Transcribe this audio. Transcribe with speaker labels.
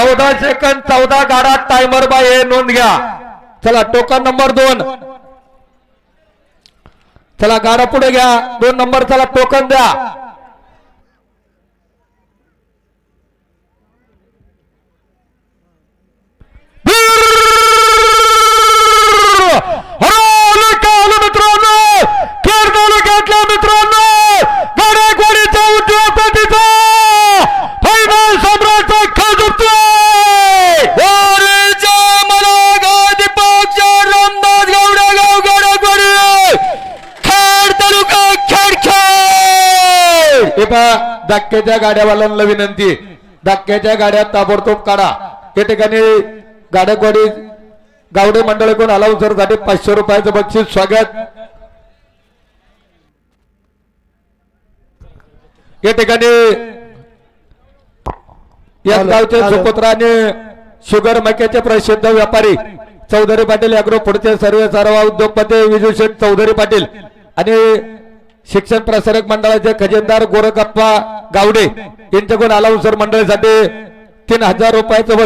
Speaker 1: 14 second 14 गाडा timer bye हे नोंद घ्या. चला टोकन नंबर 2. चला गाडा पुढे घ्या. 2 नंबर चला टोकन द्या. मित्रांनो खेड तालुक्यातल्या मित्रांनो गाड्यागोडीचा उद्योगपतीचा फायनल सम्राट खाजूतोय मला दीपक रामदास गावडेगाव गाड्यागोडी खेड तालुका खेड. हे पहा धक्क्याच्या गाड्यावाल्यांना विनंती, धक्क्याच्या गाड्या ताबडतोब काढा. या ठिकाणी गाड्यागोडी गावडे मंडळाकडून अलाउन्सर साठी 500 रुपयाचं बक्षीस स्वागत. या ठिकाणी या गावचे सुपुत्र आणि शुगर मक्याचे प्रसिद्ध व्यापारी चौधरी पाटील अॅग्रो पुढचे सर्व उद्योगपती विजू शेठ चौधरी पाटील आणि शिक्षण प्रसारक मंडळाचे खजिनदार गोरखप्पा गावडे यांच्याकडून अलाउन्सर मंडळासाठी 3000 रुपयाचं